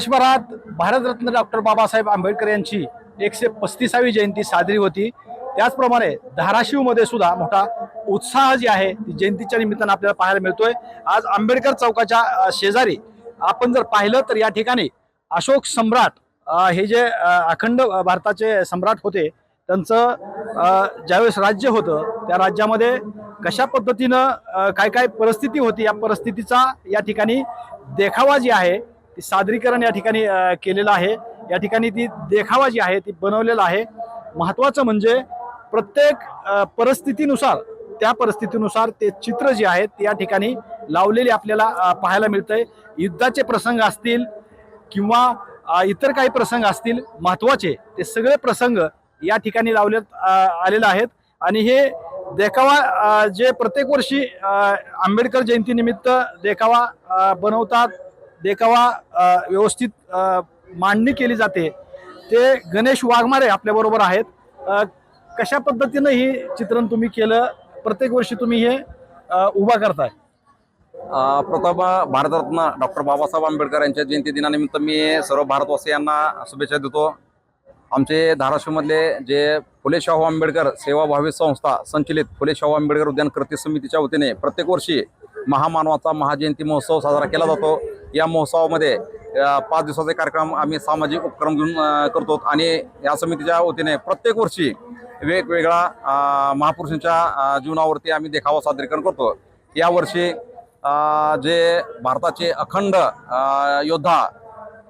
देशभरात भारतरत्न डॉक्टर बाबासाहेब आंबेडकर यांची 135वी जयंती साजरी होती। त्याचप्रमाणे धाराशिवमध्ये सुद्धा मोठा उत्साह जी आहे ती जयंतीच्या निमित्तानं आपल्याला पाहायला मिळतोय। आज आंबेडकर चौकाच्या शेजारी आपण जर पाहिलं तर या ठिकाणी अशोक सम्राट हे जे अखंड भारताचे सम्राट होते त्यांचं ज्यावेळेस राज्य होतं त्या राज्यामध्ये कशा पद्धतीनं काय काय परिस्थिती होती या परिस्थितीचा या ठिकाणी देखावा जी आहे ती सादरीकरण या ठिकाणी केलेलं आहे। या ठिकाणी ती देखावा जी आहे ती बनवलेला आहे। महत्त्वाचं म्हणजे प्रत्येक परिस्थितीनुसार त्या परिस्थितीनुसार ते चित्र जे आहेत ते या ठिकाणी लावलेले आपल्याला पाहायला मिळतंय। युद्धाचे प्रसंग असतील किंवा इतर काही प्रसंग असतील महत्त्वाचे ते सगळे प्रसंग या ठिकाणी लावण्यात आलेले आहेत। आणि हे देखावा जे प्रत्येक वर्षी आंबेडकर जयंतीनिमित्त देखावा बनवतात, देखावा व्यवस्थित मांडणी केली जाते ते गणेश वाघमारे आपल्या बरोबर आहेत। कशा पद्धतीनं ही चित्रण तुम्ही केलं, प्रत्येक वर्षी तुम्ही हे उभा करताय? प्रथम भारतरत्न डॉक्टर बाबासाहेब आंबेडकर यांच्या जयंती दिनानिमित्त मी सर्व भारतवासियांना शुभेच्छा देतो। आमचे धाराशिवमधले जे फुले शाहू आंबेडकर सेवाभावी संस्था संचलित फुले शाहू आंबेडकर उद्यान कृती समितीच्या वतीने प्रत्येक वर्षी महामानवाचा महाजयंती महोत्सव साजरा केला जातो। या महोत्सवामध्ये 5 दिवसाचे कार्यक्रम आम्ही सामाजिक उपक्रम घेऊन करतो आणि या समितीच्या वतीने प्रत्येक वर्षी वेगवेगळा महापुरुषांच्या जीवनावरती आम्ही देखावा सादरीकरण करतो। यावर्षी जे भारताचे अखंड योद्धा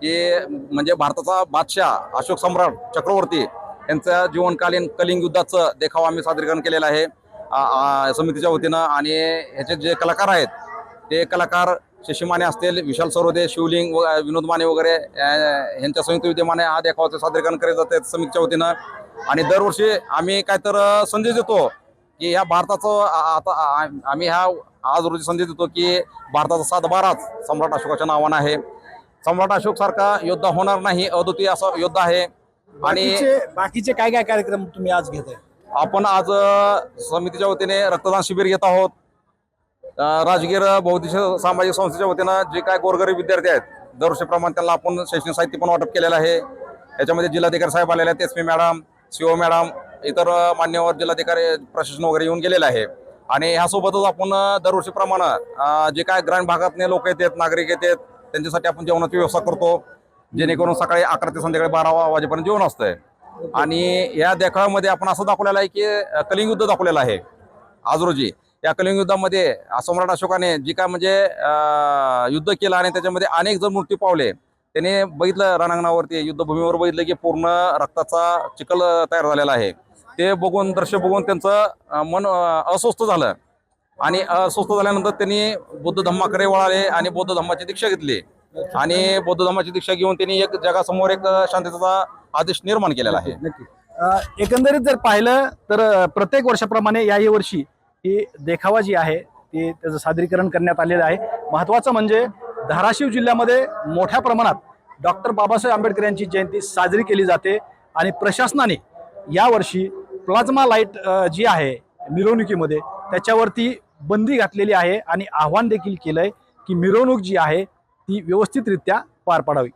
हे म्हणजे भारताचा बादशाह अशोक सम्राट चक्रवर्ती यांचं जीवनकालीन कलिंग युद्धाचं देखावा आम्ही सादरीकरण केलेलं आहे समितीच्या वतीनं। आणि ह्याचे जे कलाकार आहेत ते कलाकार शशी माने असतील, विशाल सरोदे, शिवलिंग व विनोद माने वगैरे यांच्या संयुक्त विद्यमाने हा देखावाचं सादरीकरण केले जाते समितीच्या वतीनं। आणि दरवर्षी आम्ही काय तर संदेश देतो की ह्या भारताचं आता आम्ही आज रोजी संदेश देतो की भारताचा सातबाराच सम्राट अशोकाच्या नावानं आहे। सम्राट अशोक सारखा योद्धा होणार नाही, अद्वितीय असा योद्धा आहे। आणि बाकीचे काय काय कार्यक्रम तुम्ही आज घेताय? आपण आज समितीच्या वतीने रक्तदान शिबिर घेत आहोत। राजगीर बौद्धिक सामाजिक संस्थेच्या वतीनं जे काय गोरगरीब विद्यार्थी आहेत दरवर्षीप्रमाणे त्यांना आपण शैक्षणिक साहित्य पण वाटप केलेलं आहे। याच्यामध्ये जिल्हाधिकारी साहेब आलेले आहेत, एसपी मॅडम, सीओ मॅडम, इतर मान्यवर जिल्हाधिकारी प्रशासन वगैरे येऊन गेलेलं आहे। आणि ह्यासोबतच आपण दरवर्षीप्रमाणे जे काय ग्रामीण भागातले लोक येतात, नागरिक येतात, त्यांच्यासाठी आपण जेवणाची व्यवस्था करतो जेणेकरून सकाळी 11 ते संध्याकाळी 12 वाजेपर्यंत जेवण असतंय। आणि या देखाव्यामध्ये आपण असं दाखवलेलं आहे की कलिंग युद्ध दाखवलेलं आहे आज रोजी। या कलिंग युद्धामध्ये सम्राट अशोकाने जी काय म्हणजे युद्ध केलं आणि त्याच्यामध्ये अनेक जण मृत्यू पावले। त्याने बघितलं रणांगणावरती युद्धभूमीवर बघितलं की पूर्ण रक्ताचा चिखल तयार झालेला आहे। ते बघून दृश्य बघून त्यांचं मन अस्वस्थ झालं आणि अस्वस्थ झाल्यानंतर त्यांनी बौद्ध धम्माकडे वळाले आणि बौद्ध धम्माची दीक्षा घेतली। आणि बौद्ध धम्माची दीक्षा घेऊन त्यांनी एक जगासमोर एक शांततेचा आदेश निर्माण केलेला आहे। एकंदरीत जर पाहिलं तर प्रत्येक वर्षाप्रमाणे याही वर्षी ही देखावा जी आहे ती त्याचं सादरीकरण करण्यात आलेलं आहे। महत्त्वाचं म्हणजे धाराशिव जिल्ह्यामध्ये मोठ्या प्रमाणात डॉक्टर बाबासाहेब आंबेडकर यांची जयंती साजरी केली जाते आणि प्रशासनाने यावर्षी प्लाझ्मा लाईट जी आहे मिरवणुकीमध्ये त्याच्यावरती बंदी घातलेली आहे आणि आव्हान देखील केलंय की मिरवणूक जी आहे ती व्यवस्थितरित्या पार पाडावी।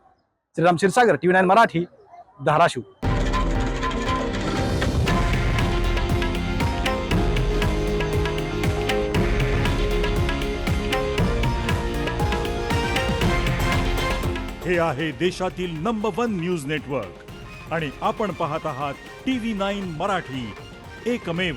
श्रीराम क्षीरसागर, TV9 मराठी, धाराशिव। हे आहे देशातील नंबर 1 न्यूज नेटवर्क आणि आपण पाहत आहात TV9 मराठी, एकमेव।